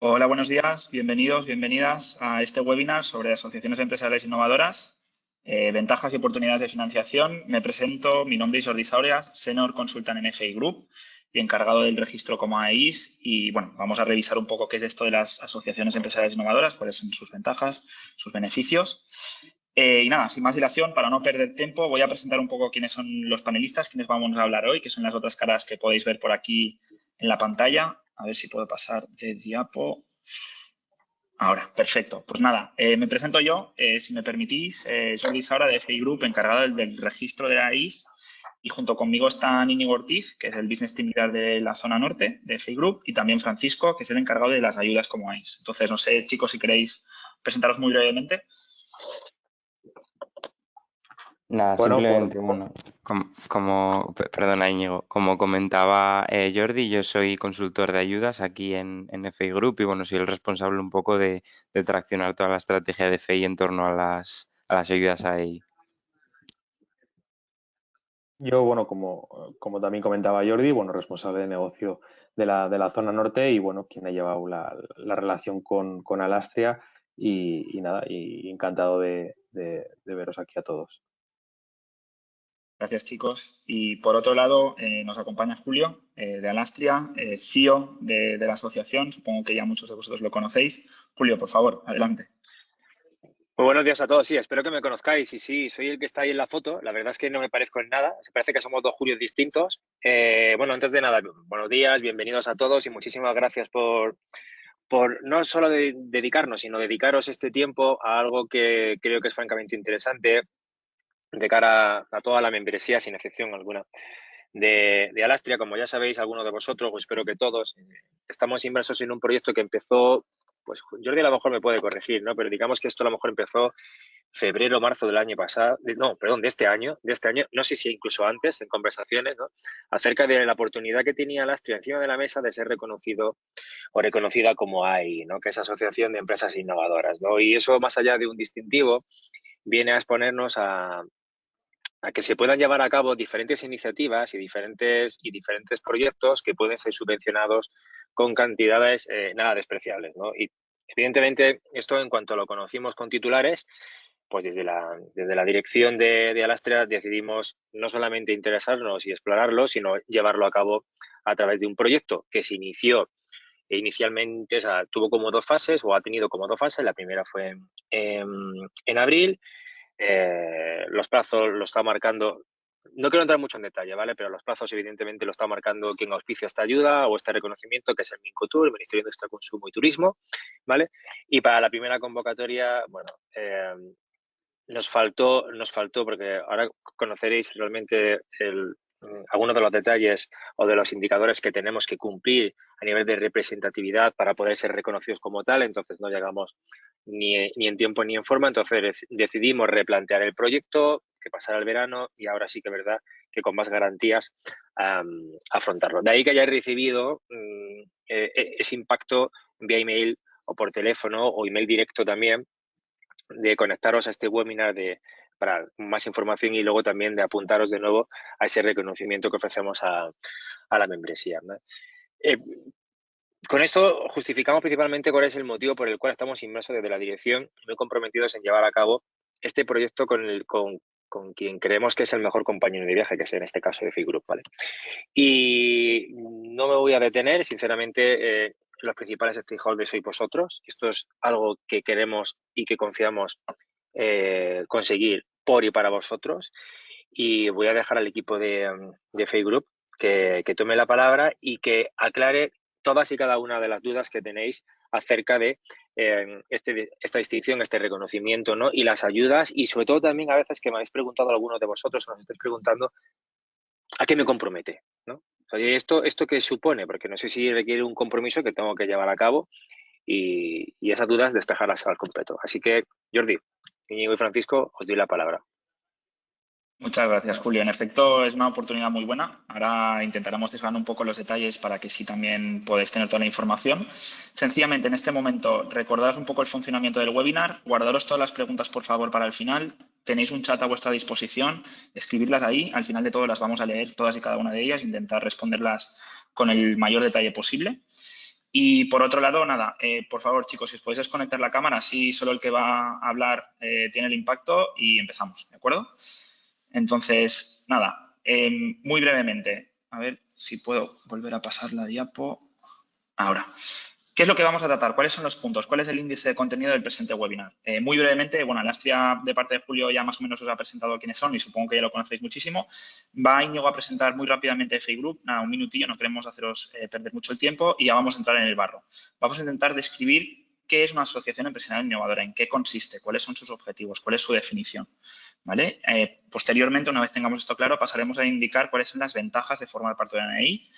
Hola, buenos días. Bienvenidos, bienvenidas a este webinar sobre asociaciones empresariales innovadoras, ventajas y oportunidades de financiación. Me presento, mi nombre es Jordi Saureas, Senior Consultant en FI Group y encargado del registro como AIS. Y bueno, vamos a revisar un poco qué es esto de las asociaciones empresariales innovadoras, cuáles son sus ventajas, sus beneficios. Y nada, sin más dilación, para no perder tiempo, voy a presentar un poco quiénes son los panelistas, quiénes vamos a hablar hoy, que son las otras caras que podéis ver por aquí en la pantalla. A ver si puedo pasar de diapo. Ahora, perfecto. Pues nada, me presento yo, si me permitís, Jordi Saura de FI Group, encargado del registro de la AIS, y junto conmigo está Íñigo Ortiz, que es el Business Team Leader de la zona norte de FI Group, y también Francisco, que es el encargado de las ayudas como AIS. Entonces, no sé, chicos, si queréis presentaros muy brevemente. Nada, Bueno, simplemente, perdona Íñigo, como comentaba Jordi, yo soy consultor de ayudas aquí en FI Group y bueno, soy el responsable un poco de traccionar toda la estrategia de FI en torno a las ayudas ahí. yo, como también comentaba Jordi, responsable de negocio de la zona norte y, quien ha llevado la relación con Alastria y nada, y encantado de veros aquí a todos. Gracias, chicos. Y por otro lado, nos acompaña Julio de Alastria, CEO de la asociación. Supongo que ya muchos de vosotros lo conocéis. Julio, por favor, adelante. Muy buenos días a todos. Sí, espero que me conozcáis. Y sí, soy el que está ahí en la foto. La verdad es que no me parezco en nada. Se parece que somos dos Julios distintos. Antes de nada, buenos días, bienvenidos a todos y muchísimas gracias por no solo dedicarnos, sino dedicaros este tiempo a algo que creo que es francamente interesante de cara a toda la membresía, sin excepción alguna, de Alastria. Como ya sabéis, algunos de vosotros, o espero que todos, estamos inmersos en un proyecto que empezó, pues Jordi a lo mejor me puede corregir, ¿no? Pero digamos que esto a lo mejor empezó febrero, marzo del año pasado, de este año, no sé si incluso antes, en conversaciones, ¿no? Acerca de la oportunidad que tenía Alastria encima de la mesa de ser reconocido o reconocida como AI, ¿no? Que es Asociación de Empresas Innovadoras, ¿no? Y eso, más allá de un distintivo, viene a exponernos a que se puedan llevar a cabo diferentes iniciativas y diferentes proyectos que pueden ser subvencionados con cantidades nada despreciables, ¿no? Y evidentemente esto, en cuanto lo conocimos con titulares, pues desde la dirección de Alastria decidimos no solamente interesarnos y explorarlo, sino llevarlo a cabo a través de un proyecto que se inició inicialmente, o sea, tuvo como dos fases, o ha tenido como dos fases. La primera fue en abril. Los plazos lo está marcando, no quiero entrar mucho en detalle, ¿vale? Pero los plazos evidentemente lo está marcando quien auspicia esta ayuda o este reconocimiento, que es el Mincotur, el Ministerio de Industria, Consumo y Turismo, ¿vale? Y para la primera convocatoria, nos faltó, porque ahora conoceréis realmente algunos de los detalles o de los indicadores que tenemos que cumplir a nivel de representatividad para poder ser reconocidos como tal. Entonces no llegamos ni en tiempo ni en forma. Entonces decidimos replantear el proyecto, que pasara el verano, y ahora sí que es verdad que con más garantías afrontarlo. De ahí que hayáis recibido ese impacto vía email o por teléfono o email directo también, de conectaros a este webinar para más información y luego también de apuntaros de nuevo a ese reconocimiento que ofrecemos a la membresía, ¿no? Con esto justificamos principalmente cuál es el motivo por el cual estamos inmersos desde la dirección y muy comprometidos en llevar a cabo este proyecto con quien creemos que es el mejor compañero de viaje, que es en este caso de FI Group, ¿vale? Y no me voy a detener, sinceramente, los principales stakeholders sois vosotros. Esto es algo que queremos y que confiamos conseguir por y para vosotros. Y voy a dejar al equipo de FI Group que tome la palabra y que aclare todas y cada una de las dudas que tenéis acerca de esta distinción, este reconocimiento, ¿no? Y las ayudas, y sobre todo también a veces que me habéis preguntado algunos de vosotros, o nos estáis preguntando, ¿a qué me compromete? ¿No? Oye, ¿esto qué supone? Porque no sé si requiere un compromiso que tengo que llevar a cabo, y esas dudas despejarlas al completo. Así que, Jordi, Íñigo y Francisco, os doy la palabra. Muchas gracias, Julio. En efecto, es una oportunidad muy buena. Ahora intentaremos desgranar un poco los detalles para que sí también podáis tener toda la información. Sencillamente, en este momento, recordaros un poco el funcionamiento del webinar, guardaros todas las preguntas, por favor, para el final. Tenéis un chat a vuestra disposición, escribirlas ahí. Al final de todo las vamos a leer todas y cada una de ellas e intentar responderlas con el mayor detalle posible. Y por otro lado, nada, por favor, chicos, si os podéis desconectar la cámara, así solo el que va a hablar tiene el impacto y empezamos, ¿de acuerdo? Entonces, nada, muy brevemente, a ver si puedo volver a pasar la diapo. Ahora, ¿qué es lo que vamos a tratar? ¿Cuáles son los puntos? ¿Cuál es el índice de contenido del presente webinar? Muy brevemente, bueno, Alastria de parte de Julio ya más o menos os ha presentado quiénes son y supongo que ya lo conocéis muchísimo. Va Íñigo a presentar muy rápidamente FI Group, nada, un minutillo, no queremos haceros perder mucho el tiempo y ya vamos a entrar en el barro. Vamos a intentar describir qué es una asociación empresarial innovadora, en qué consiste, cuáles son sus objetivos, cuál es su definición. ¿Vale? Posteriormente, una vez tengamos esto claro, pasaremos a indicar cuáles son las ventajas de formar parte de una ANI,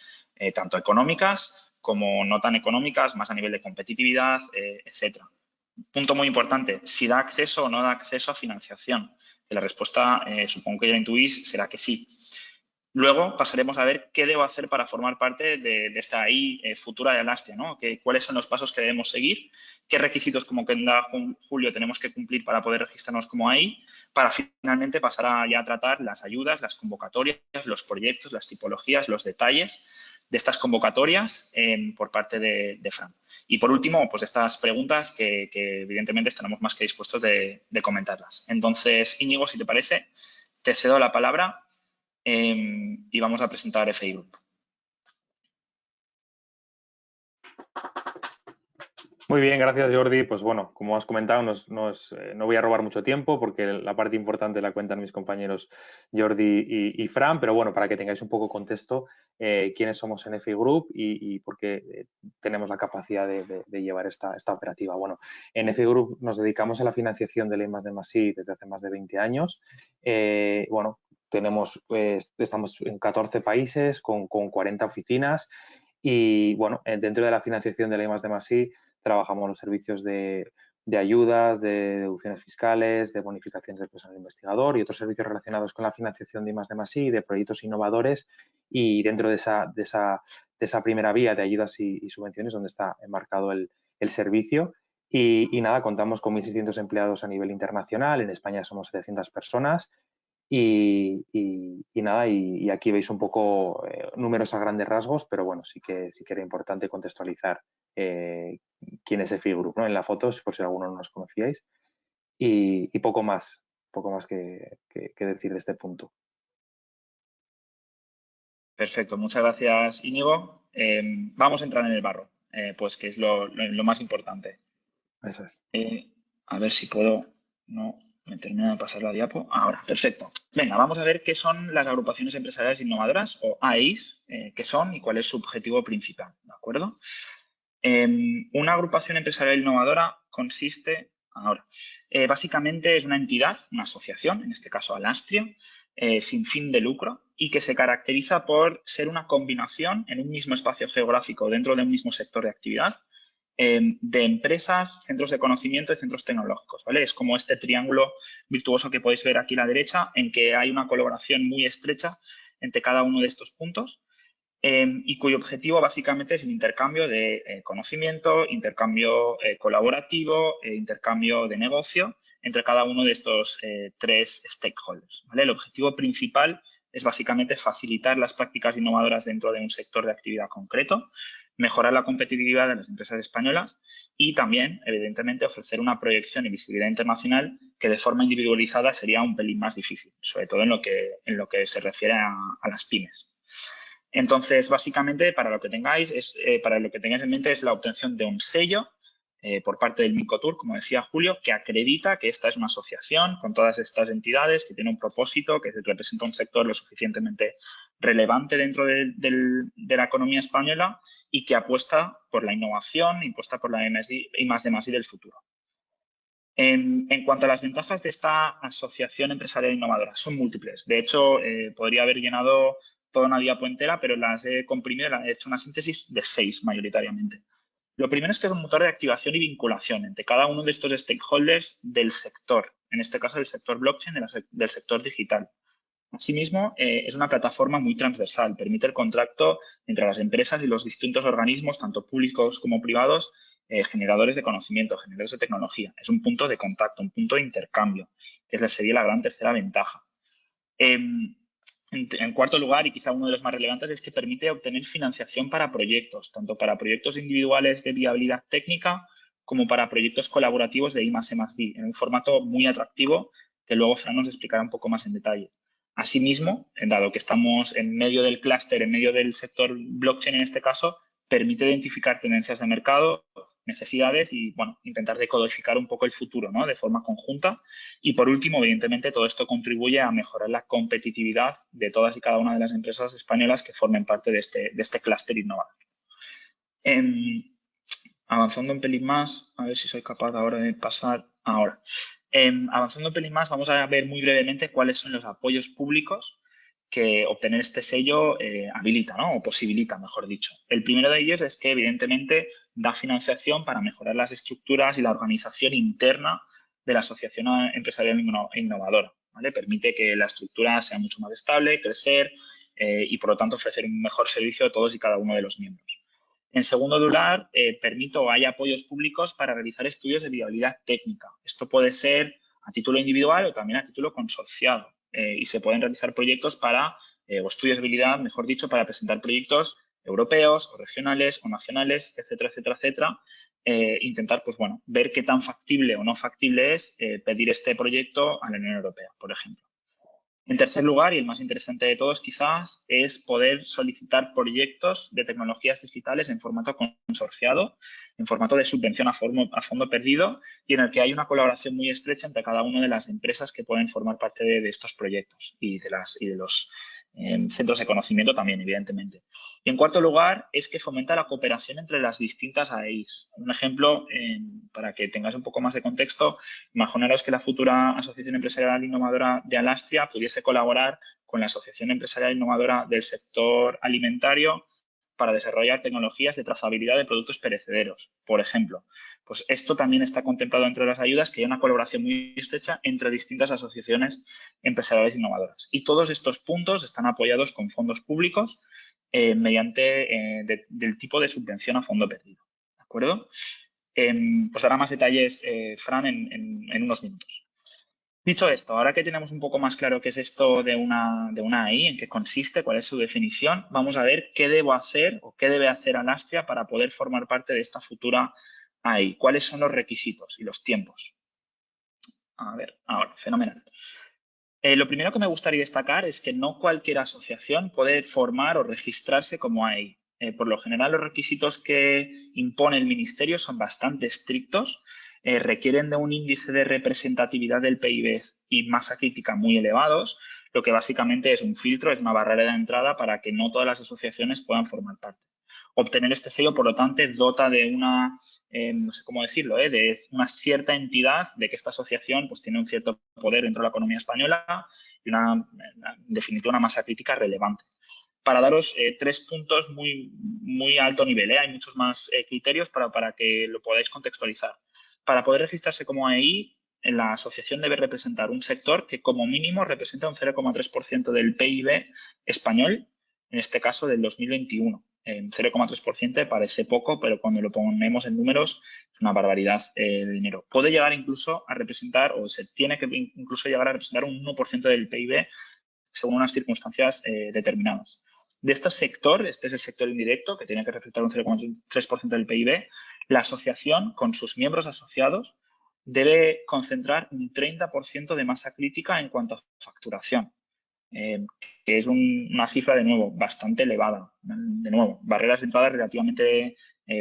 tanto económicas como no tan económicas, más a nivel de competitividad, etcétera. Punto muy importante, si da acceso o no da acceso a financiación. La respuesta, supongo que ya intuís, será que sí. Luego pasaremos a ver qué debo hacer para formar parte de esta AI futura de Alastria, ¿no? Cuáles son los pasos que debemos seguir, qué requisitos como que da Julio tenemos que cumplir para poder registrarnos como AI, para finalmente pasar a ya tratar las ayudas, las convocatorias, los proyectos, las tipologías, los detalles de estas convocatorias por parte de Fran. Y por último, pues estas preguntas que evidentemente estaremos más que dispuestos de comentarlas. Entonces, Íñigo, si te parece, te cedo la palabra. Y vamos a presentar FI Group. Muy bien, gracias Jordi. Pues bueno, como has comentado, no voy a robar mucho tiempo porque la parte importante la cuentan mis compañeros Jordi y Fran, pero bueno, para que tengáis un poco contexto quiénes somos en FI Group y por qué tenemos la capacidad de llevar esta operativa. Bueno, en FI Group nos dedicamos a la financiación de I+D+I desde hace más de 20 años. Bueno, estamos en 14 países con 40 oficinas y bueno, dentro de la financiación de la I+D+I trabajamos los servicios de ayudas, de deducciones fiscales, de bonificaciones del personal investigador y otros servicios relacionados con la financiación de I+D+I, de proyectos innovadores y dentro de esa primera vía de ayudas y subvenciones donde está enmarcado el servicio. Y nada, contamos con 1.600 empleados a nivel internacional, en España somos 700 personas y nada, y aquí veis un poco números a grandes rasgos, pero bueno, sí que era importante contextualizar quién es FI Group, ¿no? En la foto, por si alguno no nos conocíais, y poco más que decir de este punto. Perfecto, muchas gracias Íñigo. Vamos a entrar en el barro, pues que es lo más importante. Eso es. A ver si puedo, no me termina de pasar la diapo. Ahora, perfecto. Venga, vamos a ver qué son las agrupaciones empresariales innovadoras o AIs, qué son y cuál es su objetivo principal, ¿de acuerdo? Una agrupación empresarial innovadora consiste, ahora, básicamente es una entidad, una asociación, en este caso Alastria, sin fin de lucro y que se caracteriza por ser una combinación en un mismo espacio geográfico dentro de un mismo sector de actividad de empresas, centros de conocimiento y centros tecnológicos, ¿vale? Es como este triángulo virtuoso que podéis ver aquí a la derecha en que hay una colaboración muy estrecha entre cada uno de estos puntos y cuyo objetivo básicamente es el intercambio de conocimiento, intercambio colaborativo, intercambio de negocio entre cada uno de estos tres stakeholders, ¿vale? El objetivo principal es básicamente facilitar las prácticas innovadoras dentro de un sector de actividad concreto, mejorar la competitividad de las empresas españolas y también, evidentemente, ofrecer una proyección y visibilidad internacional que de forma individualizada sería un pelín más difícil, sobre todo en lo que se refiere a las pymes. Entonces, básicamente, para lo que tengáis en mente es la obtención de un sello por parte del Mincotur, como decía Julio, que acredita que esta es una asociación con todas estas entidades, que tiene un propósito, que representa un sector lo suficientemente relevante dentro de la economía española y que apuesta por la innovación y apuesta por la I+D+I del futuro. En cuanto a las ventajas de esta asociación empresarial innovadora, son múltiples. De hecho, podría haber llenado toda una diapo entera, pero las he comprimido, he hecho una síntesis de 6 mayoritariamente. Lo primero es que es un motor de activación y vinculación entre cada uno de estos stakeholders del sector, en este caso del sector blockchain, del sector digital. Asimismo, es una plataforma muy transversal, permite el contacto entre las empresas y los distintos organismos, tanto públicos como privados, generadores de conocimiento, generadores de tecnología. Es un punto de contacto, un punto de intercambio, que sería la gran tercera ventaja. En cuarto lugar, y quizá uno de los más relevantes, es que permite obtener financiación para proyectos, tanto para proyectos individuales de viabilidad técnica como para proyectos colaborativos de I+E+D, en un formato muy atractivo que luego Fran nos explicará un poco más en detalle. Asimismo, dado que estamos en medio del clúster, en medio del sector blockchain en este caso, permite identificar tendencias de mercado, necesidades y, bueno, intentar decodificar un poco el futuro, ¿no?, de forma conjunta. Y por último, evidentemente, todo esto contribuye a mejorar la competitividad de todas y cada una de las empresas españolas que formen parte de este clúster innovador. Avanzando un pelín más, a ver si soy capaz ahora de pasar ahora. Avanzando un pelín más, vamos a ver muy brevemente cuáles son los apoyos públicos que obtener este sello habilita, ¿no?, o posibilita, mejor dicho. El primero de ellos es que, evidentemente, da financiación para mejorar las estructuras y la organización interna de la asociación empresarial innovadora, ¿vale? Permite que la estructura sea mucho más estable, crecer y, por lo tanto, ofrecer un mejor servicio a todos y cada uno de los miembros. En segundo lugar, permite o hay apoyos públicos para realizar estudios de viabilidad técnica. Esto puede ser a título individual o también a título consorciado. Y se pueden realizar proyectos o estudios de viabilidad, mejor dicho, para presentar proyectos europeos o regionales o nacionales, etcétera, etcétera, etcétera. Intentar, pues bueno, ver qué tan factible o no factible es pedir este proyecto a la Unión Europea, por ejemplo. En tercer lugar, y el más interesante de todos quizás, es poder solicitar proyectos de tecnologías digitales en formato consorciado, en formato de subvención a fondo perdido y en el que hay una colaboración muy estrecha entre cada una de las empresas que pueden formar parte de estos proyectos y de los centros de conocimiento también, evidentemente. Y en cuarto lugar, es que fomenta la cooperación entre las distintas AEIs. Un ejemplo, para que tengáis un poco más de contexto, imaginaros que la futura Asociación Empresarial Innovadora de Alastria pudiese colaborar con la Asociación Empresarial Innovadora del sector alimentario para desarrollar tecnologías de trazabilidad de productos perecederos, por ejemplo. Pues esto también está contemplado entre las ayudas, que hay una colaboración muy estrecha entre distintas asociaciones empresariales innovadoras. Y todos estos puntos están apoyados con fondos públicos mediante del tipo de subvención a fondo perdido. ¿De acuerdo? Pues ahora más detalles, Fran, en unos minutos. Dicho esto, ahora que tenemos un poco más claro qué es esto de una AI, en qué consiste, cuál es su definición, vamos a ver qué debo hacer o qué debe hacer Alastria para poder formar parte de esta futura AI. ¿Cuáles son los requisitos y los tiempos? A ver, ahora, fenomenal. Lo primero que me gustaría destacar es que no cualquier asociación puede formar o registrarse como AI. Por lo general, los requisitos que impone el Ministerio son bastante estrictos, requieren de un índice de representatividad del PIB y masa crítica muy elevados, lo que básicamente es un filtro, es una barrera de entrada para que no todas las asociaciones puedan formar parte. Obtener este sello, por lo tanto, dota de una, no sé cómo decirlo, de una cierta entidad de que esta asociación pues, tiene un cierto poder dentro de la economía española y en definitiva, una masa crítica relevante. Para daros 3 puntos muy alto nivel, hay muchos más criterios para que lo podáis contextualizar. Para poder registrarse como AI, la asociación debe representar un sector que como mínimo representa un 0,3% del PIB español, en este caso del 2021. 0,3% parece poco, pero cuando lo ponemos en números es una barbaridad de dinero. Puede llegar incluso a representar, o se tiene que incluso llegar a representar un 1% del PIB según unas circunstancias determinadas. De este sector, este es el sector indirecto, que tiene que representar un 0,3% del PIB, la asociación, con sus miembros asociados, debe concentrar un 30% de masa crítica en cuanto a facturación, que es una cifra, de nuevo, bastante elevada. De nuevo, barreras de entrada relativamente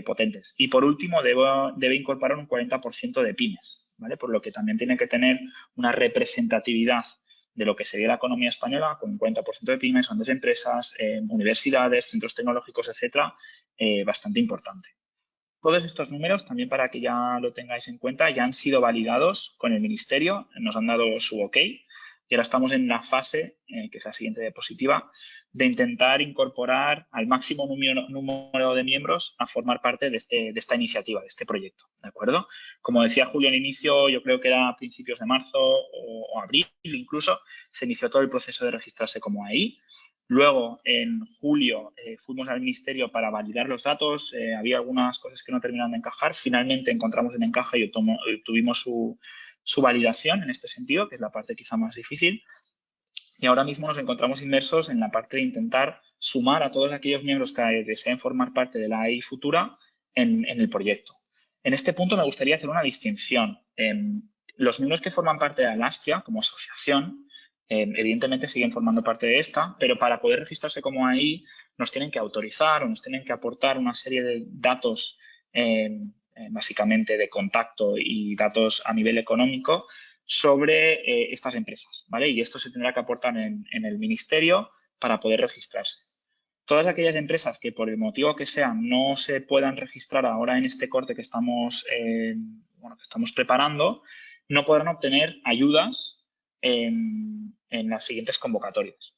potentes. Y, por último, debe incorporar un 40% de pymes, ¿vale? Por lo que también tiene que tener una representatividad de lo que sería la economía española, con un 40% de pymes, grandes empresas, universidades, centros tecnológicos, etcétera, bastante importante. Todos estos números, también para que ya lo tengáis en cuenta, ya han sido validados con el Ministerio, nos han dado su OK y ahora estamos en la fase, que es la siguiente diapositiva, de intentar incorporar al máximo número de miembros a formar parte de esta iniciativa, de este proyecto, ¿de acuerdo? Como decía Julio al inicio, yo creo que era a principios de marzo o abril incluso, se inició todo el proceso de registrarse como AI. Luego, en julio, fuimos al Ministerio para validar los datos. Había algunas cosas que no terminaban de encajar. Finalmente encontramos el encaje y obtuvimos su validación en este sentido, que es la parte quizá más difícil. Y ahora mismo nos encontramos inmersos en la parte de intentar sumar a todos aquellos miembros que deseen formar parte de la AI futura en el proyecto. En este punto me gustaría hacer una distinción. Los miembros que forman parte de Alastria como asociación, evidentemente siguen formando parte de esta, pero para poder registrarse como AI nos tienen que autorizar o nos tienen que aportar una serie de datos, básicamente de contacto y datos a nivel económico, sobre estas empresas, ¿vale? Y esto se tendrá que aportar en el ministerio para poder registrarse. Todas aquellas empresas que por el motivo que sea no se puedan registrar ahora en este corte que estamos preparando, no podrán obtener ayudas en las siguientes convocatorias.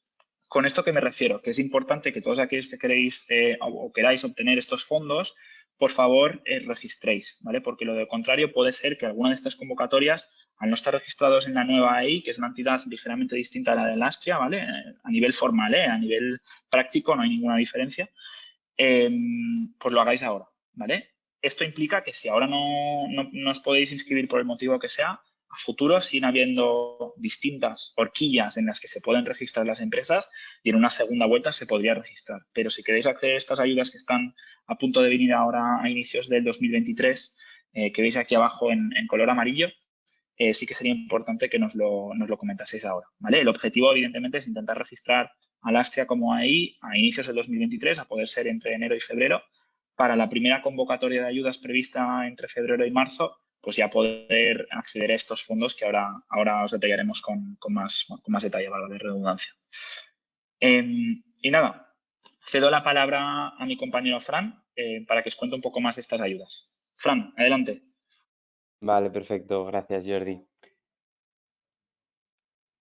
¿Con esto qué me refiero? Que es importante que todos aquellos que queréis o queráis obtener estos fondos, por favor, registréis, ¿vale? Porque lo de contrario puede ser que alguna de estas convocatorias, al no estar registrados en la nueva AI, que es una entidad ligeramente distinta a la de Alastria, ¿vale? A nivel formal, a nivel práctico no hay ninguna diferencia, pues lo hagáis ahora, ¿vale? Esto implica que si ahora no os podéis inscribir por el motivo que sea, a futuro siguen habiendo distintas horquillas en las que se pueden registrar las empresas y en una segunda vuelta se podría registrar. Pero si queréis acceder a estas ayudas que están a punto de venir ahora a inicios del 2023, que veis aquí abajo en color amarillo, sí que sería importante que nos lo comentaseis ahora, ¿vale? El objetivo, evidentemente, es intentar registrar a Alastria como AI a inicios del 2023, a poder ser entre enero y febrero, para la primera convocatoria de ayudas prevista entre febrero y marzo, pues ya poder acceder a estos fondos que ahora os detallaremos con más detalle, valga la redundancia. Y nada, cedo la palabra a mi compañero Fran para que os cuente un poco más de estas ayudas. Fran, adelante. Vale, perfecto. Gracias, Jordi.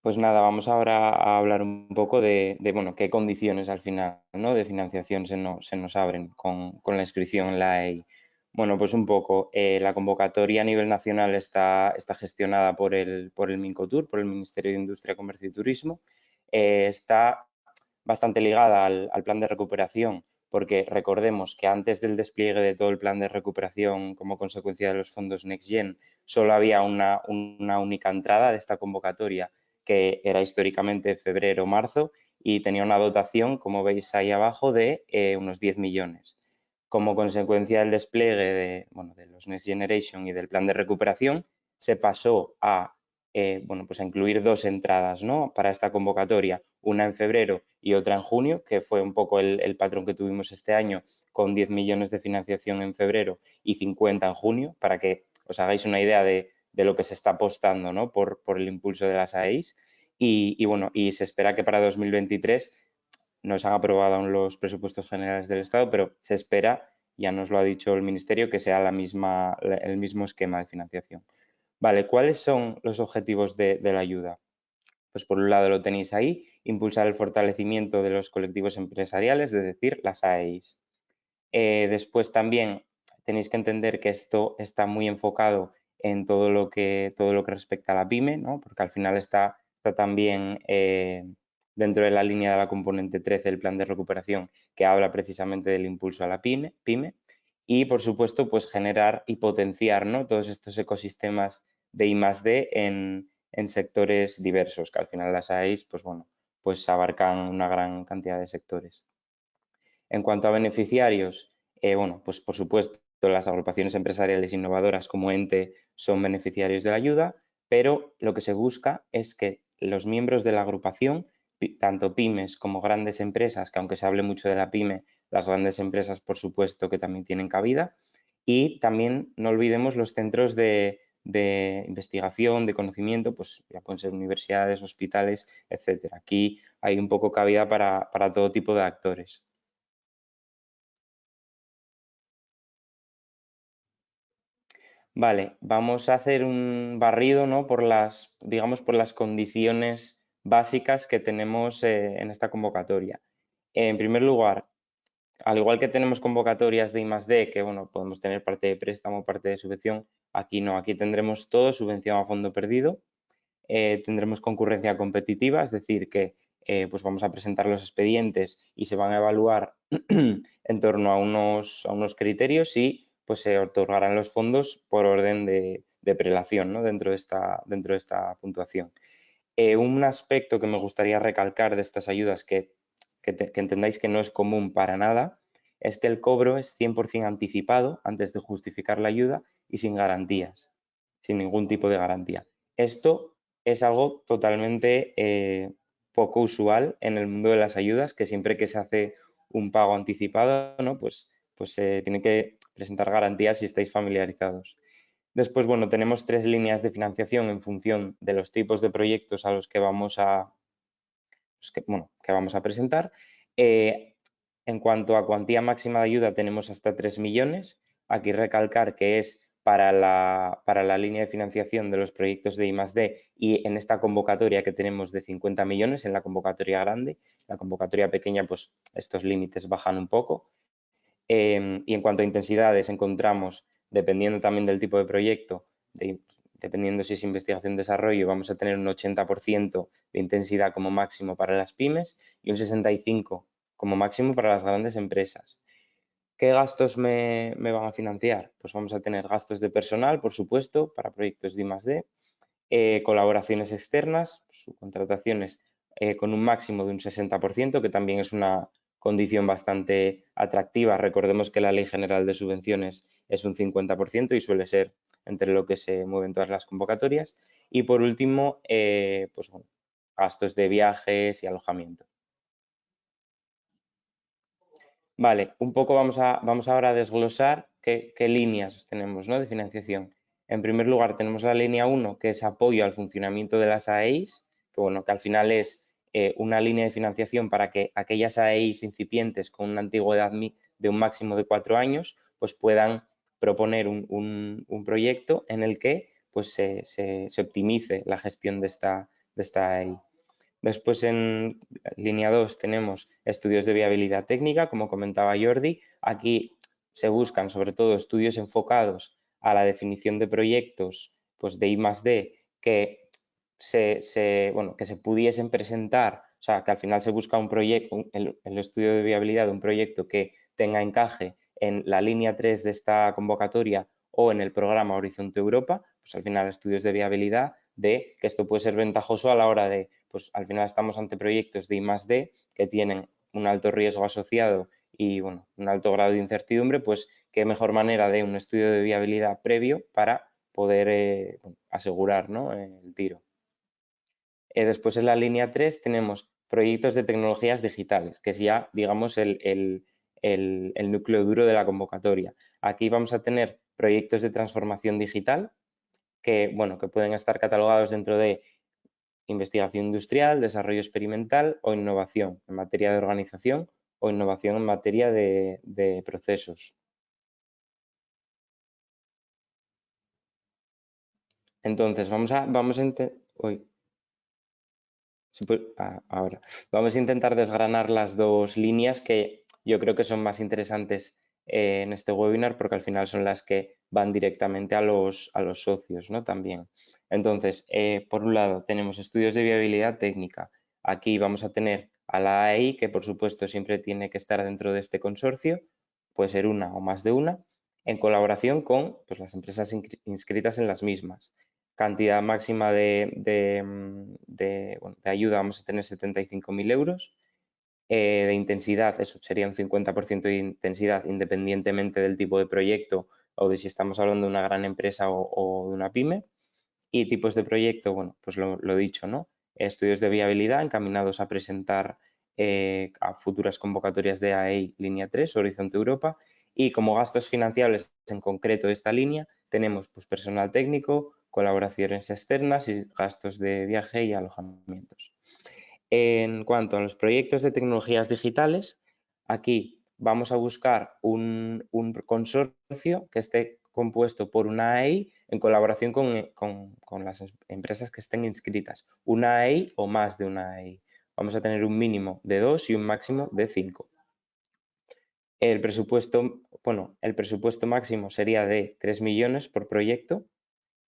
Pues nada, vamos ahora a hablar un poco de bueno, qué condiciones al final, ¿no? de financiación se nos abren con la inscripción en la EI. Bueno, pues un poco, la convocatoria a nivel nacional está gestionada por el Mincotur, por el Ministerio de Industria, Comercio y Turismo. Está bastante ligada al plan de recuperación, porque recordemos que antes del despliegue de todo el plan de recuperación como consecuencia de los fondos NextGen, solo había una única entrada de esta convocatoria, que era históricamente febrero-marzo, y tenía una dotación, como veis ahí abajo, de unos 10 millones. Como consecuencia del despliegue de los Next Generation y del plan de recuperación, se pasó a pues a incluir dos entradas, ¿no? para esta convocatoria, una en febrero y otra en junio, que fue un poco el patrón que tuvimos este año, con 10 millones de financiación en febrero y 50 en junio, para que os hagáis una idea de lo que se está apostando, ¿no? por el impulso de las AEIs. Y se espera que para 2023 no se han aprobado aún los presupuestos generales del Estado, pero se espera, ya nos lo ha dicho el Ministerio, que sea el mismo esquema de financiación. Vale, ¿cuáles son los objetivos de la ayuda? Pues por un lado lo tenéis ahí, impulsar el fortalecimiento de los colectivos empresariales, es decir, las AEIs. Después también tenéis que entender que esto está muy enfocado en todo lo que respecta a la pyme, ¿no? Porque al final está también dentro de la línea de la componente 13 del plan de recuperación, que habla precisamente del impulso a la pyme. Y, por supuesto, pues generar y potenciar, ¿no? todos estos ecosistemas de I+D en sectores diversos, que al final las AEIs, pues bueno, pues abarcan una gran cantidad de sectores. En cuanto a beneficiarios, bueno, pues por supuesto las agrupaciones empresariales innovadoras como ente son beneficiarios de la ayuda, pero lo que se busca es que los miembros de la agrupación, tanto pymes como grandes empresas, que aunque se hable mucho de la pyme, las grandes empresas por supuesto que también tienen cabida, y también no olvidemos los centros de investigación, de conocimiento, pues ya pueden ser universidades, hospitales, etcétera. Aquí hay un poco cabida para todo tipo de actores. Vale, vamos a hacer un barrido, ¿no? por las condiciones básicas que tenemos en esta convocatoria. En primer lugar, al igual que tenemos convocatorias de I+D, que bueno, podemos tener parte de préstamo, parte de subvención, aquí no, aquí tendremos todo subvención a fondo perdido. Tendremos concurrencia competitiva, es decir, que pues vamos a presentar los expedientes y se van a evaluar en torno a unos criterios y pues se otorgarán los fondos por orden de prelación, ¿no? dentro de esta puntuación. Un aspecto que me gustaría recalcar de estas ayudas que entendáis que no es común para nada, es que el cobro es 100% anticipado antes de justificar la ayuda y sin garantías, sin ningún tipo de garantía. Esto es algo totalmente poco usual en el mundo de las ayudas, que siempre que se hace un pago anticipado, ¿no? pues se tiene que presentar garantías si estáis familiarizados. Después, bueno, tenemos 3 líneas de financiación en función de los tipos de proyectos a los que vamos a, que vamos a presentar. En cuanto a cuantía máxima de ayuda, tenemos hasta 3 millones. Aquí recalcar que es para la línea de financiación de los proyectos de I+D y en esta convocatoria que tenemos de 50 millones, en la convocatoria grande. La convocatoria pequeña, pues estos límites bajan un poco. Y en cuanto a intensidades, encontramos, dependiendo también del tipo de proyecto, dependiendo si es investigación desarrollo, vamos a tener un 80% de intensidad como máximo para las pymes y un 65% como máximo para las grandes empresas. ¿Qué gastos me van a financiar? Pues vamos a tener gastos de personal, por supuesto, para proyectos de I+D, colaboraciones externas, subcontrataciones con un máximo de un 60%, que también es una condición bastante atractiva. Recordemos que la Ley General de Subvenciones es un 50% y suele ser entre lo que se mueven todas las convocatorias. Y por último, pues bueno, gastos de viajes y alojamiento. Vale, un poco vamos ahora a desglosar qué líneas tenemos, ¿no?, de financiación. En primer lugar, tenemos la línea 1, que es apoyo al funcionamiento de las AEIs, que bueno, que al final es una línea de financiación para que aquellas AEIs incipientes con una antigüedad de un máximo de 4 años, pues puedan proponer un proyecto en el que pues se optimice la gestión de esta AEI. Después en línea 2 tenemos estudios de viabilidad técnica, como comentaba Jordi. Aquí se buscan sobre todo estudios enfocados a la definición de proyectos pues de I+D que se pudiesen presentar, o sea, que al final se busca un proyecto, el estudio de viabilidad de un proyecto que tenga encaje en la línea 3 de esta convocatoria o en el programa Horizonte Europa, pues al final estudios de viabilidad de que esto puede ser ventajoso a la hora de, pues al final estamos ante proyectos de I+D que tienen un alto riesgo asociado y bueno, un alto grado de incertidumbre, pues qué mejor manera de un estudio de viabilidad previo para poder asegurar, ¿no?, el tiro. Después en la línea 3 tenemos proyectos de tecnologías digitales, que es ya, digamos, el núcleo duro de la convocatoria. Aquí vamos a tener proyectos de transformación digital que, bueno, que pueden estar catalogados dentro de investigación industrial, desarrollo experimental o innovación en materia de organización o innovación en materia de procesos. Entonces, vamos a intentar desgranar las dos líneas que yo creo que son más interesantes en este webinar porque al final son las que van directamente a los socios, ¿no?, también. Entonces, por un lado tenemos estudios de viabilidad técnica. Aquí vamos a tener a la AEI, que por supuesto siempre tiene que estar dentro de este consorcio, puede ser una o más de una, en colaboración con pues, las empresas inscritas en las mismas. Cantidad máxima de ayuda vamos a tener 75.000 euros. De intensidad, eso sería un 50% de intensidad independientemente del tipo de proyecto o de si estamos hablando de una gran empresa o de una pyme. Y tipos de proyecto, bueno, pues lo dicho, ¿no? Estudios de viabilidad encaminados a presentar a futuras convocatorias de AEI línea 3, Horizonte Europa. Y como gastos financiables en concreto de esta línea, tenemos pues, personal técnico, colaboraciones externas y gastos de viaje y alojamientos. En cuanto a los proyectos de tecnologías digitales, aquí vamos a buscar un consorcio que esté compuesto por una AEI en colaboración con las empresas que estén inscritas. Una AEI o más de una AEI. Vamos a tener un mínimo de 2 y un máximo de 5. El presupuesto máximo sería de 3 millones por proyecto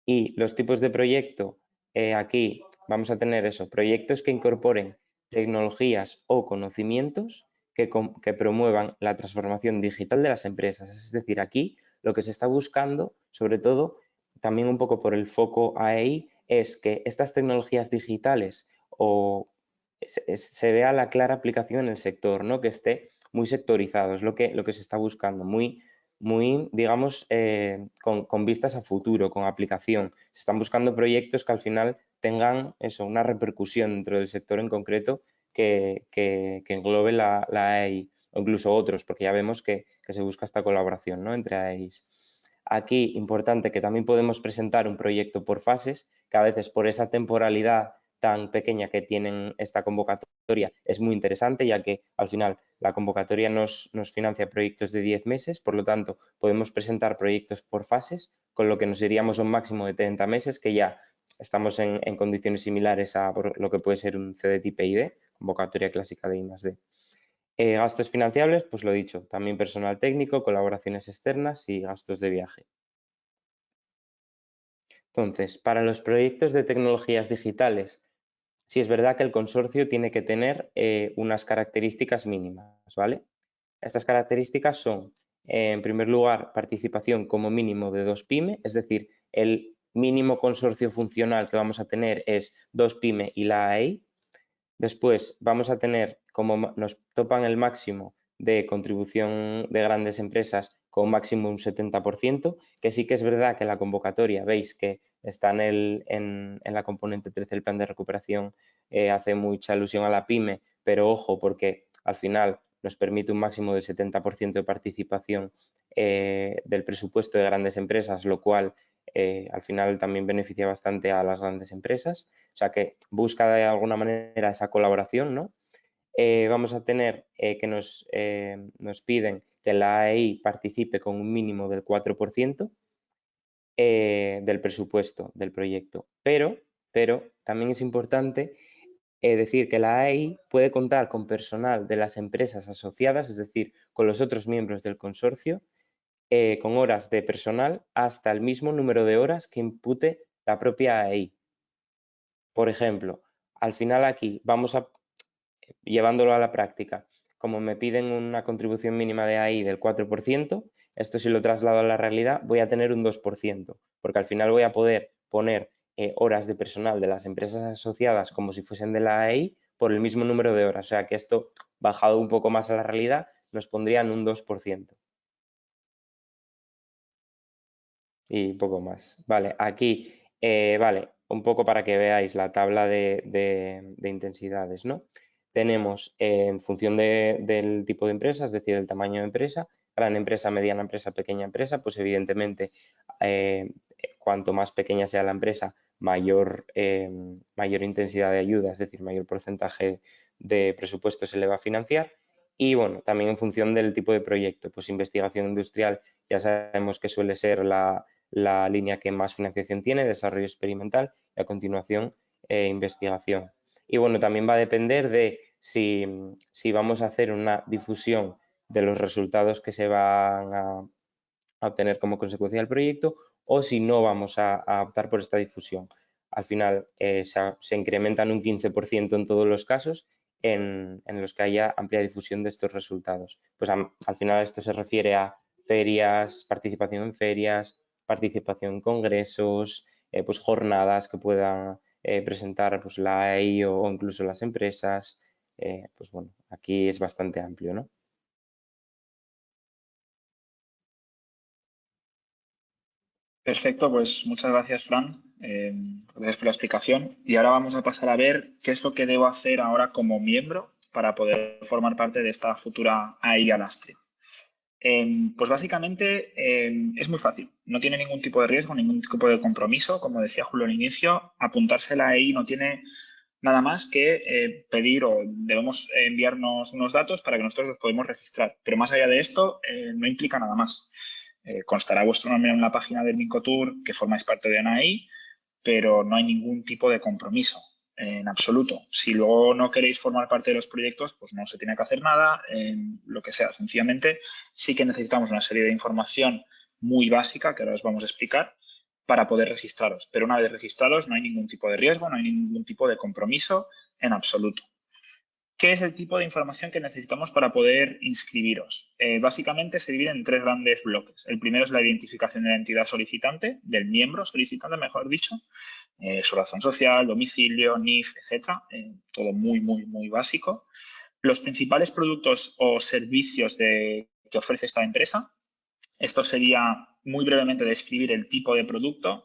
y los tipos de proyecto, aquí vamos a tener eso, proyectos que incorporen tecnologías o conocimientos que promuevan la transformación digital de las empresas. Es decir, aquí lo que se está buscando, sobre todo, también un poco por el foco AEI, es que estas tecnologías digitales se vea la clara aplicación en el sector, ¿no? Que esté muy sectorizado, es lo que se está buscando, muy digamos, con vistas a futuro, con aplicación. Se están buscando proyectos que al final tengan eso, una repercusión dentro del sector en concreto que englobe la AI o incluso otros, porque ya vemos que se busca esta colaboración, ¿no? Entre AIs. Aquí, importante que también podemos presentar un proyecto por fases, que a veces por esa temporalidad tan pequeña que tienen esta convocatoria es muy interesante, ya que al final la convocatoria nos financia proyectos de 10 meses, por lo tanto podemos presentar proyectos por fases, con lo que nos iríamos a un máximo de 30 meses, que ya estamos en condiciones similares a lo que puede ser un CDTIP-ID, convocatoria clásica de I+D. Gastos financiables, pues lo dicho, también personal técnico, colaboraciones externas y gastos de viaje. Entonces, para los proyectos de tecnologías digitales, sí es verdad que el consorcio tiene que tener unas características mínimas, ¿vale? Estas características son, en primer lugar, participación como mínimo de 2 pyme, es decir, el mínimo consorcio funcional que vamos a tener es 2 pyme y la AI. Después vamos a tener, como nos topan el máximo de contribución de grandes empresas con máximo un 70%, que sí que es verdad que la convocatoria, veis que está en la componente 13 del plan de recuperación, hace mucha alusión a la pyme, pero ojo porque al final nos permite un máximo del 70% de participación del presupuesto de grandes empresas, lo cual al final también beneficia bastante a las grandes empresas, o sea que busca de alguna manera esa colaboración, ¿no? Vamos a tener que nos piden que la AI participe con un mínimo del 4% del presupuesto del proyecto, pero también es importante decir que la AI puede contar con personal de las empresas asociadas, es decir, con los otros miembros del consorcio, con horas de personal hasta el mismo número de horas que impute la propia AI. Por ejemplo, al final aquí vamos a, llevándolo a la práctica, como me piden una contribución mínima de AI del 4%, esto si lo traslado a la realidad voy a tener un 2%, porque al final voy a poder poner horas de personal de las empresas asociadas como si fuesen de la AI por el mismo número de horas. O sea que esto, bajado un poco más a la realidad, nos pondrían un 2%. Y poco más. Vale, aquí, vale, un poco para que veáis la tabla de intensidades, ¿no? Tenemos en función del tipo de empresa, es decir, el tamaño de empresa, gran empresa, mediana empresa, pequeña empresa, pues evidentemente cuanto más pequeña sea la empresa, mayor intensidad de ayuda, es decir, mayor porcentaje de presupuesto se le va a financiar. Y bueno, también en función del tipo de proyecto, pues investigación industrial ya sabemos que suele ser la línea que más financiación tiene, desarrollo experimental, y a continuación investigación. Y bueno, también va a depender de si vamos a hacer una difusión de los resultados que se van a obtener como consecuencia del proyecto o si no vamos a optar por esta difusión. Al final se incrementan un 15% en todos los casos en los que haya amplia difusión de estos resultados. Pues al final esto se refiere a ferias, participación en ferias, participación en congresos, pues jornadas que puedan presentar pues la AI o incluso las empresas. Pues bueno, aquí es bastante amplio, ¿no? Perfecto, pues muchas gracias, Fran. Gracias por la explicación. Y ahora vamos a pasar a ver qué es lo que debo hacer ahora como miembro para poder formar parte de esta futura AI Alastria. Pues básicamente es muy fácil. No tiene ningún tipo de riesgo, ningún tipo de compromiso. Como decía Julio al inicio, apuntarse a la AI no tiene nada más que pedir o debemos enviarnos unos datos para que nosotros los podamos registrar. Pero más allá de esto, no implica nada más. Constará vuestro nombre en la página del Mincotour que formáis parte de ANAI, pero no hay ningún tipo de compromiso en absoluto. Si luego no queréis formar parte de los proyectos, pues no se tiene que hacer nada, lo que sea. Sencillamente sí que necesitamos una serie de información muy básica, que ahora os vamos a explicar, para poder registraros. Pero una vez registrados no hay ningún tipo de riesgo, no hay ningún tipo de compromiso en absoluto. ¿Qué es el tipo de información que necesitamos para poder inscribiros? Básicamente se divide en 3 grandes bloques. El primero es la identificación de la entidad solicitante, del miembro solicitante, mejor dicho. su razón social, domicilio, NIF, etcétera, todo muy, muy, muy básico. Los principales productos o servicios que ofrece esta empresa. Esto sería muy brevemente describir el tipo de producto.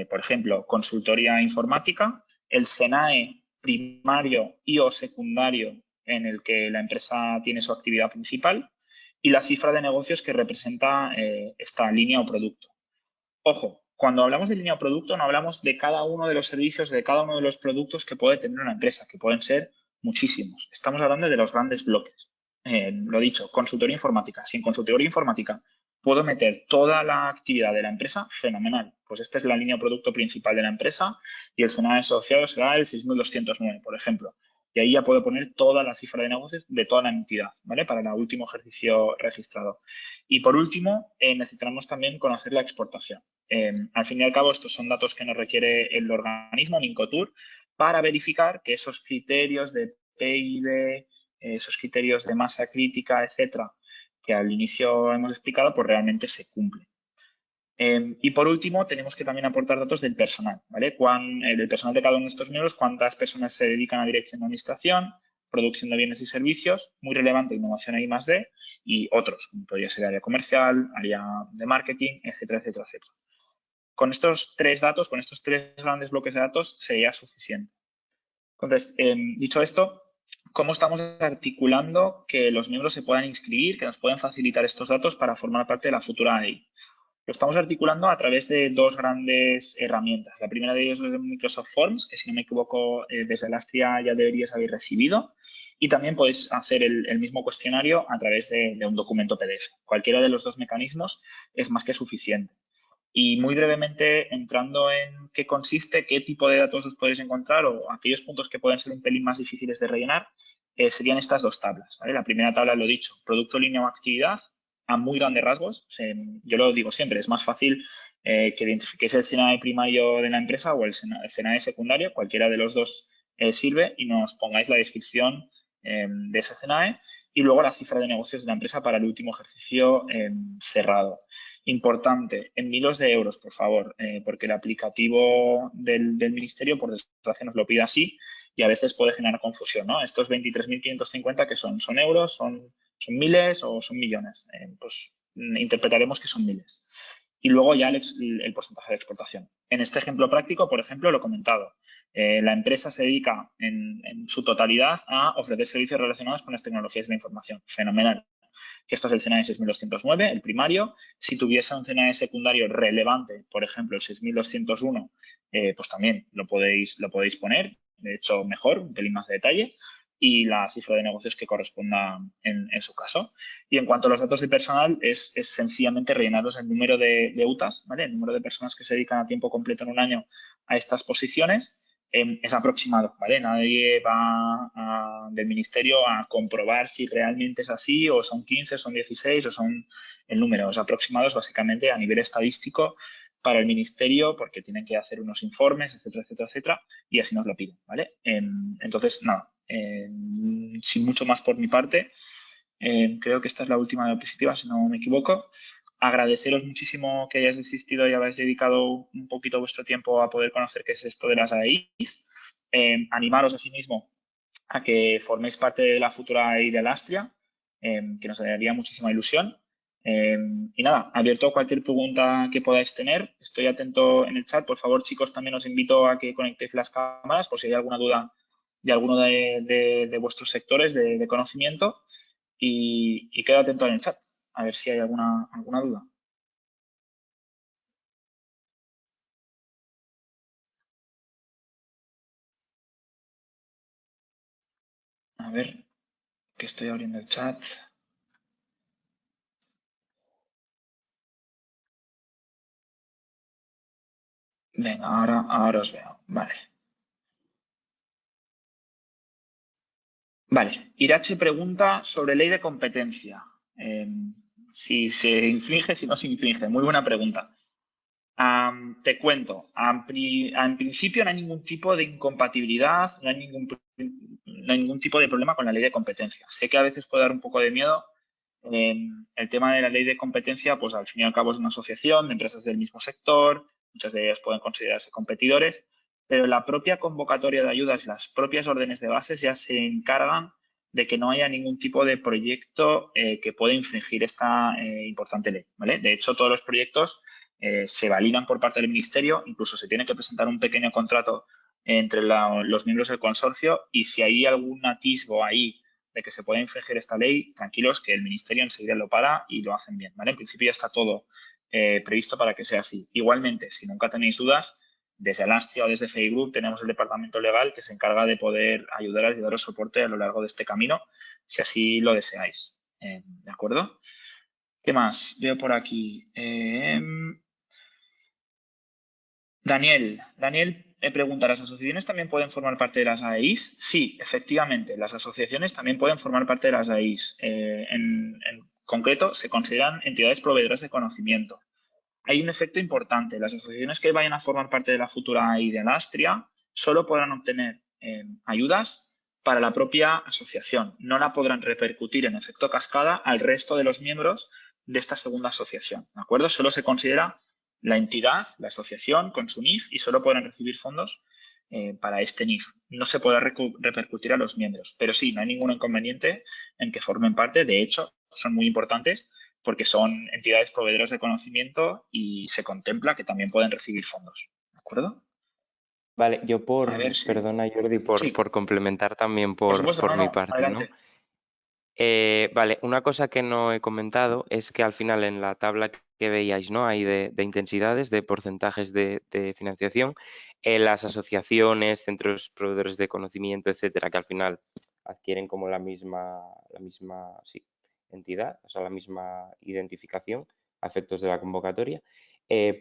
Por ejemplo, consultoría informática, el CNAE primario y o secundario en el que la empresa tiene su actividad principal y la cifra de negocios que representa esta línea o producto. Ojo, cuando hablamos de línea o producto no hablamos de cada uno de los servicios, de cada uno de los productos que puede tener una empresa, que pueden ser muchísimos. Estamos hablando de los grandes bloques. Lo dicho, consultoría informática. Si en consultoría informática puedo meter toda la actividad de la empresa, fenomenal. Pues esta es la línea o producto principal de la empresa y el CNAE asociado será el 6209, por ejemplo. Y ahí ya puedo poner toda la cifra de negocios de toda la entidad, ¿vale? Para el último ejercicio registrado. Y por último, necesitamos también conocer la exportación. Al fin y al cabo, estos son datos que nos requiere el organismo, Mincotur, para verificar que esos criterios de PIB, esos criterios de masa crítica, etcétera, que al inicio hemos explicado, pues realmente se cumplen. Y por último, tenemos que también aportar datos del personal, ¿vale? Del personal de cada uno de estos miembros, cuántas personas se dedican a dirección de administración, producción de bienes y servicios, muy relevante, innovación e I+D, y otros, como podría ser área comercial, área de marketing, etcétera, etcétera, etcétera. Con estos tres datos, con estos tres grandes bloques de datos, sería suficiente. Entonces, dicho esto, ¿cómo estamos articulando que los miembros se puedan inscribir, que nos puedan facilitar estos datos para formar parte de la futura AEI? Lo estamos articulando a través de dos grandes herramientas. La primera de ellas es Microsoft Forms, que si no me equivoco desde Alastria ya deberíais haber recibido. Y también podéis hacer el mismo cuestionario a través de un documento PDF. Cualquiera de los dos mecanismos es más que suficiente. Y muy brevemente, entrando en qué consiste, qué tipo de datos os podéis encontrar o aquellos puntos que pueden ser un pelín más difíciles de rellenar, serían estas dos tablas, ¿vale? La primera tabla, lo dicho, producto, línea o actividad, a muy grandes rasgos. Yo lo digo siempre, es más fácil que identifiquéis el CNAE primario de la empresa o el CNAE secundario, cualquiera de los dos sirve, y nos pongáis la descripción de ese CNAE y luego la cifra de negocios de la empresa para el último ejercicio cerrado. Importante, en miles de euros, por favor, porque el aplicativo del ministerio, por desgracia, nos lo pide así y a veces puede generar confusión, ¿no? Estos 23.550 que son euros, son miles o son millones. Pues interpretaremos que son miles. Y luego ya el porcentaje de exportación. En este ejemplo práctico, por ejemplo, lo he comentado. La empresa se dedica en su totalidad a ofrecer servicios relacionados con las tecnologías de la información. Fenomenal. Que esto es el CNAE 6209, el primario. Si tuviese un CNAE secundario relevante, por ejemplo, el 6201, pues también lo podéis poner. De hecho, mejor, un pelín más de detalle. Y la cifra de negocios que corresponda en su caso. Y en cuanto a los datos de personal, es sencillamente rellenarlos el número de UTAs, ¿vale? El número de personas que se dedican a tiempo completo en un año a estas posiciones. Es aproximado, ¿vale? Nadie va del ministerio a comprobar si realmente es así o son 15, son 16 o son el número. Es aproximados básicamente a nivel estadístico para el ministerio porque tienen que hacer unos informes, etcétera, etcétera, etcétera, y así nos lo piden, ¿vale? Entonces, nada, sin mucho más por mi parte, creo que esta es la última diapositiva, si no me equivoco. Agradeceros muchísimo que hayáis asistido y habéis dedicado un poquito vuestro tiempo a poder conocer qué es esto de las AEIs. Animaros asimismo a que forméis parte de la futura AEI de Alastria, que nos daría muchísima ilusión. Y nada, abierto a cualquier pregunta que podáis tener. Estoy atento en el chat. Por favor, chicos, también os invito a que conectéis las cámaras por si hay alguna duda de alguno de vuestros sectores de conocimiento. Y quedo atento en el chat. A ver si hay alguna duda. A ver, que estoy abriendo el chat. Venga, ahora os veo. Vale. Vale, Irache pregunta sobre ley de competencia. Si se infringe, si no se infringe. Muy buena pregunta. Te cuento, en principio no hay ningún tipo de incompatibilidad, no hay ningún tipo de problema con la ley de competencia. Sé que a veces puede dar un poco de miedo. El tema de la ley de competencia, pues al fin y al cabo es una asociación de empresas del mismo sector, muchas de ellas pueden considerarse competidores, pero la propia convocatoria de ayudas, las propias órdenes de bases ya se encargan de que no haya ningún tipo de proyecto que pueda infringir esta importante ley, ¿vale? De hecho, todos los proyectos se validan por parte del Ministerio, incluso se tiene que presentar un pequeño contrato entre los miembros del consorcio y si hay algún atisbo ahí de que se pueda infringir esta ley, tranquilos que el Ministerio enseguida lo para y lo hacen bien, ¿vale? En principio ya está todo previsto para que sea así. Igualmente, si nunca tenéis dudas, desde Alastria o desde FEI Group tenemos el departamento legal que se encarga de poder ayudaros y daros soporte a lo largo de este camino, si así lo deseáis. ¿De acuerdo? ¿Qué más? Veo por aquí. Daniel pregunta, ¿las asociaciones también pueden formar parte de las AEIs? Sí, efectivamente, las asociaciones también pueden formar parte de las AEIs. En concreto, se consideran entidades proveedoras de conocimiento. Hay un efecto importante. Las asociaciones que vayan a formar parte de la futura AI de Alastria solo podrán obtener ayudas para la propia asociación. No la podrán repercutir en efecto cascada al resto de los miembros de esta segunda asociación. ¿De acuerdo? Solo se considera la entidad, la asociación, con su NIF y solo podrán recibir fondos para este NIF. No se podrá repercutir a los miembros, pero sí, no hay ningún inconveniente en que formen parte. De hecho, son muy importantes porque son entidades proveedoras de conocimiento y se contempla que también pueden recibir fondos. ¿De acuerdo? Vale, yo A ver si... perdona Jordi, Sí, por complementar también por supuesto, por mi no, parte, ¿no? adelante. Vale, una cosa que no he comentado es que al final en la tabla que veíais, ¿no? Ahí de intensidades, de porcentajes de financiación, las asociaciones, centros proveedores de conocimiento, etcétera, que al final adquieren como la misma sí, entidad, o sea, la misma identificación a efectos de la convocatoria,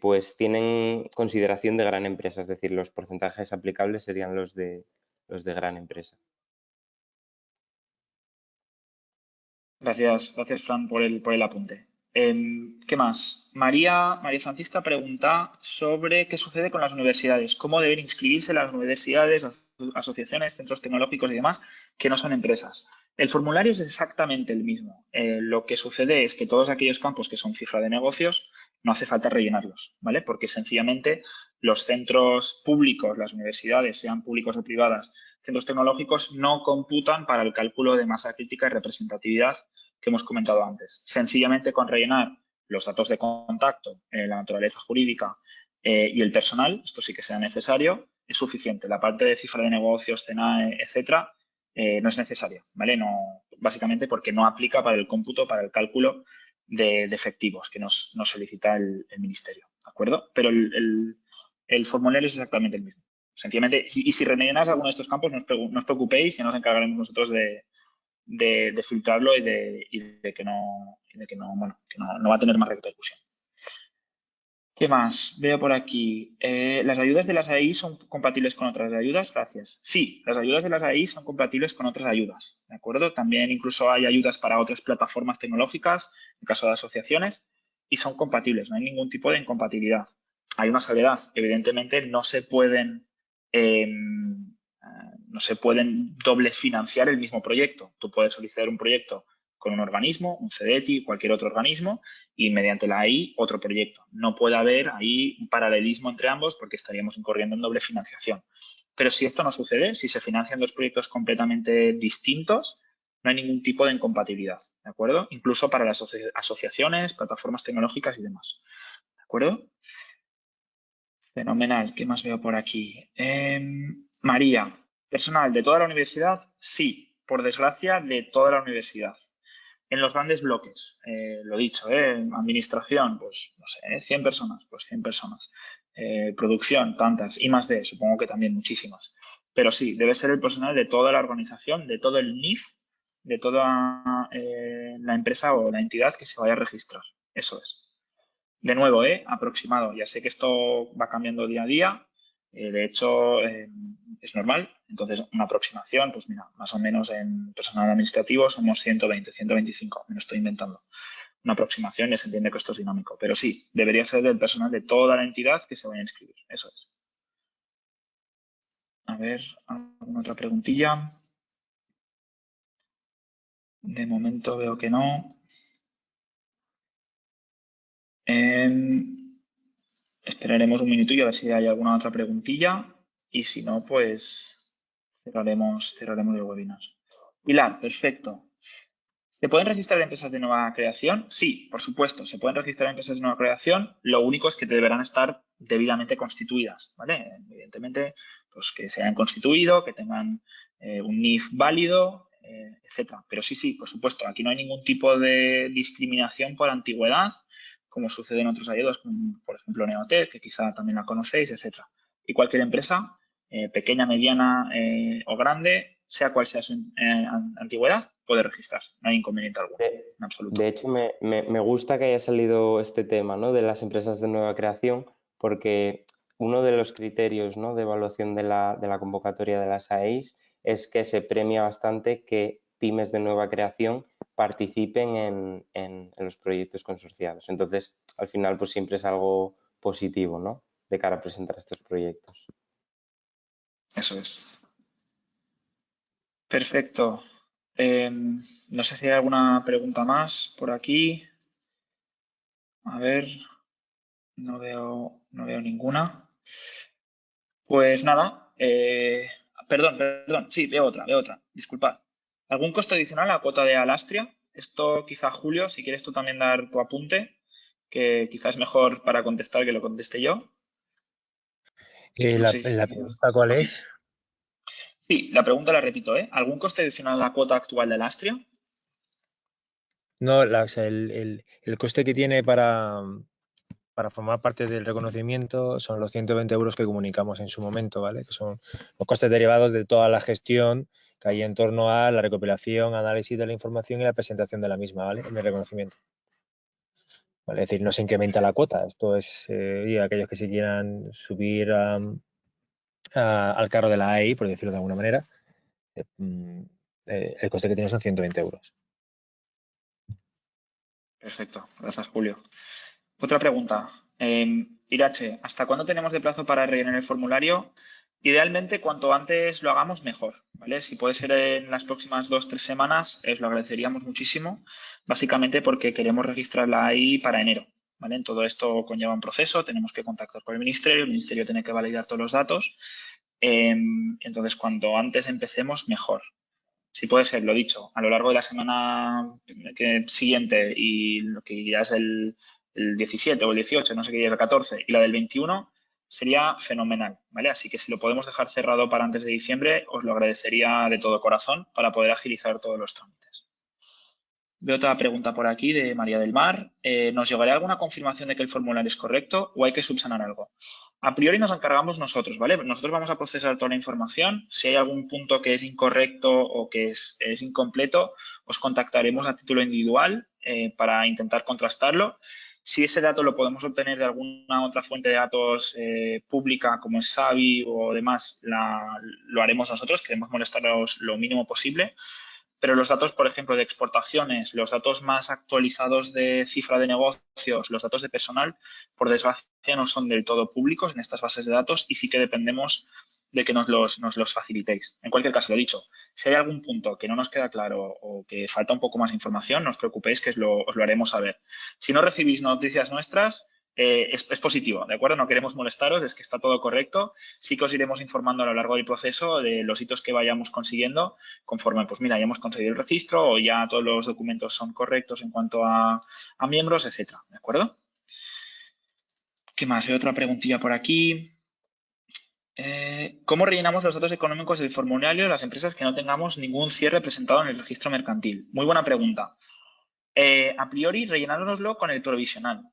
pues tienen consideración de gran empresa, es decir, los porcentajes aplicables serían los de gran empresa. Gracias, Fran, por el apunte. ¿Qué más? María Francisca pregunta sobre qué sucede con las universidades, cómo deben inscribirse las universidades, asociaciones, centros tecnológicos y demás, que no son empresas. El formulario es exactamente el mismo. Lo que sucede es que todos aquellos campos que son cifra de negocios no hace falta rellenarlos, ¿vale? Porque sencillamente los centros públicos, las universidades, sean públicos o privadas, centros tecnológicos, no computan para el cálculo de masa crítica y representatividad que hemos comentado antes. Sencillamente con rellenar los datos de contacto, la naturaleza jurídica y el personal, esto sí que sea necesario, es suficiente. La parte de cifra de negocios, CENAE, etcétera, no es necesaria, ¿vale? No, básicamente porque no aplica para el cómputo, para el cálculo de efectivos que nos solicita el Ministerio, ¿de acuerdo? Pero el formulario es exactamente el mismo. Sencillamente, y si rellenáis alguno de estos campos, no os preocupéis y nos encargaremos nosotros de filtrarlo y de que no va a tener más repercusión. ¿Qué más? Veo por aquí. ¿Las ayudas de las AI son compatibles con otras ayudas? Gracias. Sí, las ayudas de las AI son compatibles con otras ayudas, ¿de acuerdo? También incluso hay ayudas para otras plataformas tecnológicas, en caso de asociaciones, y son compatibles, no hay ningún tipo de incompatibilidad. Hay una salvedad, evidentemente no se pueden doble financiar el mismo proyecto. Tú puedes solicitar un proyecto con un organismo, un CDETI, cualquier otro organismo, y mediante la AI otro proyecto. No puede haber ahí un paralelismo entre ambos porque estaríamos incurriendo en doble financiación. Pero si esto no sucede, si se financian dos proyectos completamente distintos, no hay ningún tipo de incompatibilidad, ¿de acuerdo? Incluso para las asociaciones, plataformas tecnológicas y demás, ¿de acuerdo? Fenomenal. ¿Qué más veo por aquí? María, ¿personal de toda la universidad? Sí, por desgracia, de toda la universidad. En los grandes bloques, lo dicho, administración, pues no sé, 100 personas, pues 100 personas. Producción, tantas, y más de, supongo que también muchísimas. Pero sí, debe ser el personal de toda la organización, de todo el NIF, de toda la empresa o la entidad que se vaya a registrar. Eso es. De nuevo, aproximado. Ya sé que esto va cambiando día a día. De hecho, es normal. Entonces, una aproximación, pues mira, más o menos en personal administrativo somos 120, 125. Me lo estoy inventando. Una aproximación, ya se entiende que esto es dinámico. Pero sí, debería ser del personal de toda la entidad que se vaya a inscribir. Eso es. A ver, ¿alguna otra preguntilla? De momento veo que no. Esperaremos un minutillo a ver si hay alguna otra preguntilla y si no, pues cerraremos el webinar. Pilar, perfecto. ¿Se pueden registrar empresas de nueva creación? Sí, por supuesto, se pueden registrar empresas de nueva creación. Lo único es que deberán estar debidamente constituidas, ¿vale? Evidentemente, pues que se hayan constituido, que tengan un NIF válido, etcétera. Pero sí, por supuesto, aquí no hay ningún tipo de discriminación por antigüedad, como sucede en otros ayudos, como por ejemplo Neotec, que quizá también la conocéis, etcétera. Y cualquier empresa, pequeña, mediana o grande, sea cual sea su antigüedad, puede registrarse. No hay inconveniente alguno, en absoluto. De hecho, me gusta que haya salido este tema, ¿no?, de las empresas de nueva creación, porque uno de los criterios, ¿no?, de evaluación de la convocatoria de las AEIs es que se premia bastante que pymes de nueva creación participen en los proyectos consorciados. Entonces, al final, pues siempre es algo positivo, ¿no?, de cara a presentar estos proyectos. Eso es. Perfecto. No sé si hay alguna pregunta más por aquí. A ver, no veo ninguna. Pues nada, perdón, sí, veo otra. Disculpad. ¿Algún coste adicional a la cuota de Alastria? Esto quizá, Julio, si quieres tú también dar tu apunte, que quizás es mejor para contestar que lo conteste yo. No La sé si- pregunta, ¿cuál es? Sí, la pregunta la repito, ¿eh? ¿Algún coste adicional a la cuota actual de Alastria? No, o sea, el coste que tiene para formar parte del reconocimiento son los 120 euros que comunicamos en su momento, ¿vale? Que son los costes derivados de toda la gestión que hay en torno a la recopilación, análisis de la información y la presentación de la misma, ¿vale? En el reconocimiento. ¿Vale? Es decir, no se incrementa la cuota. Esto es, y aquellos que se quieran subir al carro de la AEI, por decirlo de alguna manera, el coste que tiene son 120 euros. Perfecto, gracias, Julio. Otra pregunta. Irache, ¿hasta cuándo tenemos de plazo para rellenar el formulario? Idealmente, cuanto antes lo hagamos, mejor, ¿vale? Si puede ser en las próximas 2-3 semanas, os lo agradeceríamos muchísimo, básicamente porque queremos registrarla ahí para enero, ¿vale? En todo esto conlleva un proceso, tenemos que contactar con el ministerio tiene que validar todos los datos, entonces cuanto antes empecemos, mejor. Si puede ser, lo dicho, a lo largo de la semana siguiente y lo que ya es el 17 o el 18, no sé qué día es el 14, y la del 21, sería fenomenal, ¿vale? Así que si lo podemos dejar cerrado para antes de diciembre, os lo agradecería de todo corazón para poder agilizar todos los trámites. Veo otra pregunta por aquí de María del Mar. ¿Nos llegará alguna confirmación de que el formulario es correcto o hay que subsanar algo? A priori nos encargamos nosotros, ¿vale? Nosotros vamos a procesar toda la información. Si hay algún punto que es incorrecto o que es incompleto, os contactaremos a título individual para intentar contrastarlo. Si ese dato lo podemos obtener de alguna otra fuente de datos pública como es Savi o demás, lo haremos nosotros. Queremos molestaros lo mínimo posible. Pero los datos, por ejemplo, de exportaciones, los datos más actualizados de cifra de negocios, los datos de personal, por desgracia no son del todo públicos en estas bases de datos y sí que dependemos de que nos los facilitéis. En cualquier caso, lo dicho, si hay algún punto que no nos queda claro o que falta un poco más de información, no os preocupéis que os lo haremos saber. Si no recibís noticias nuestras, es positivo, ¿de acuerdo? No queremos molestaros, es que está todo correcto. Sí que os iremos informando a lo largo del proceso de los hitos que vayamos consiguiendo conforme, pues mira, ya hemos conseguido el registro o ya todos los documentos son correctos en cuanto a miembros, etcétera, ¿de acuerdo? ¿Qué más? Hay otra preguntilla por aquí. ¿Cómo rellenamos los datos económicos del formulario de las empresas que no tengamos ningún cierre presentado en el registro mercantil? Muy buena pregunta. A priori, rellenároslo con el provisional.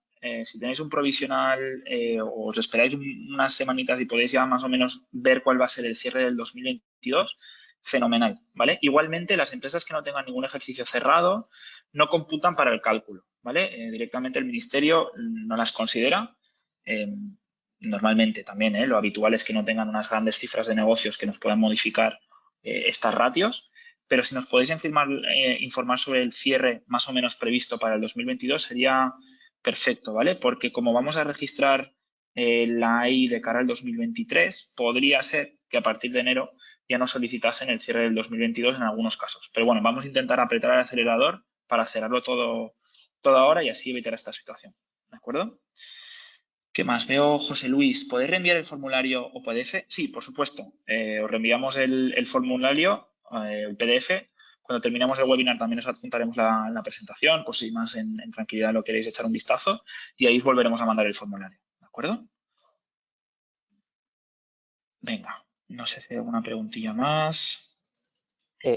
Si tenéis un provisional o os esperáis unas semanitas y podéis ya más o menos ver cuál va a ser el cierre del 2022, fenomenal, ¿vale? Igualmente, las empresas que no tengan ningún ejercicio cerrado no computan para el cálculo, ¿vale? Directamente el ministerio no las considera. Normalmente también, lo habitual es que no tengan unas grandes cifras de negocios que nos puedan modificar estas ratios. Pero si nos podéis informar sobre el cierre más o menos previsto para el 2022 sería perfecto, ¿vale? Porque como vamos a registrar la AI de cara al 2023, podría ser que a partir de enero ya nos solicitasen el cierre del 2022 en algunos casos. Pero bueno, vamos a intentar apretar el acelerador para cerrarlo todo ahora y así evitar esta situación, ¿de acuerdo? ¿Qué más? Veo, José Luis, ¿podéis reenviar el formulario o PDF? Sí, por supuesto. Os reenviamos el formulario, el PDF. Cuando terminemos el webinar también os adjuntaremos la presentación, por si más en tranquilidad lo queréis echar un vistazo, y ahí os volveremos a mandar el formulario. ¿De acuerdo? Venga, no sé si hay alguna preguntilla más.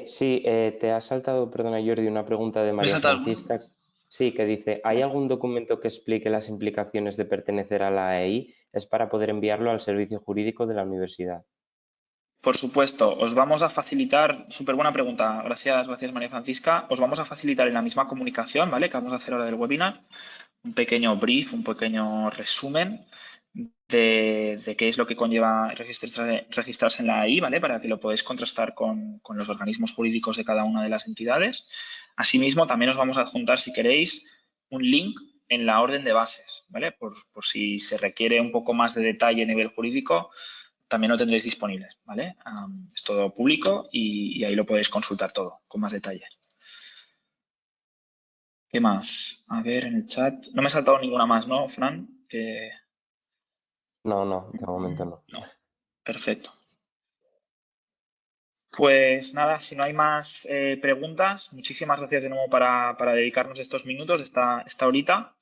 Sí, te ha saltado, perdona Jordi, una pregunta de ¿Me he María saltado Francisca. Sí, que dice, ¿hay algún documento que explique las implicaciones de pertenecer a la AEI? Es para poder enviarlo al servicio jurídico de la universidad. Por supuesto, os vamos a facilitar, súper buena pregunta, gracias María Francisca, os vamos a facilitar en la misma comunicación, ¿vale? Que vamos a hacer ahora del webinar, un pequeño brief, un pequeño resumen de qué es lo que conlleva registrarse en la AI, ¿vale? Para que lo podáis contrastar con los organismos jurídicos de cada una de las entidades. Asimismo, también os vamos a adjuntar, si queréis, un link en la orden de bases, ¿vale? Por si se requiere un poco más de detalle a nivel jurídico, también lo tendréis disponible, ¿vale? Es todo público y ahí lo podéis consultar todo con más detalle. ¿Qué más? A ver, en el chat. No me he saltado ninguna más, ¿no, Fran? No, de momento no. No. Perfecto. Pues nada, si no hay más preguntas, muchísimas gracias de nuevo para dedicarnos estos minutos, esta horita.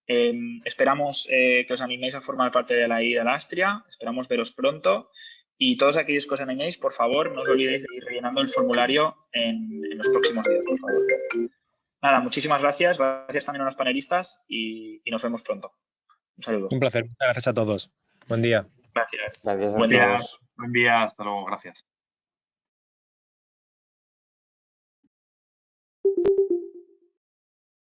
Esperamos que os animéis a formar parte de la IA de Alastria, esperamos veros pronto y todos aquellos que os animéis, por favor, no os olvidéis de ir rellenando el formulario en los próximos días, por favor. Nada, muchísimas gracias también a los panelistas y nos vemos pronto. Un saludo. Un placer. Muchas gracias a todos. Buen día. Gracias. Gracias a Buen día. todos. Buen día, hasta luego, gracias.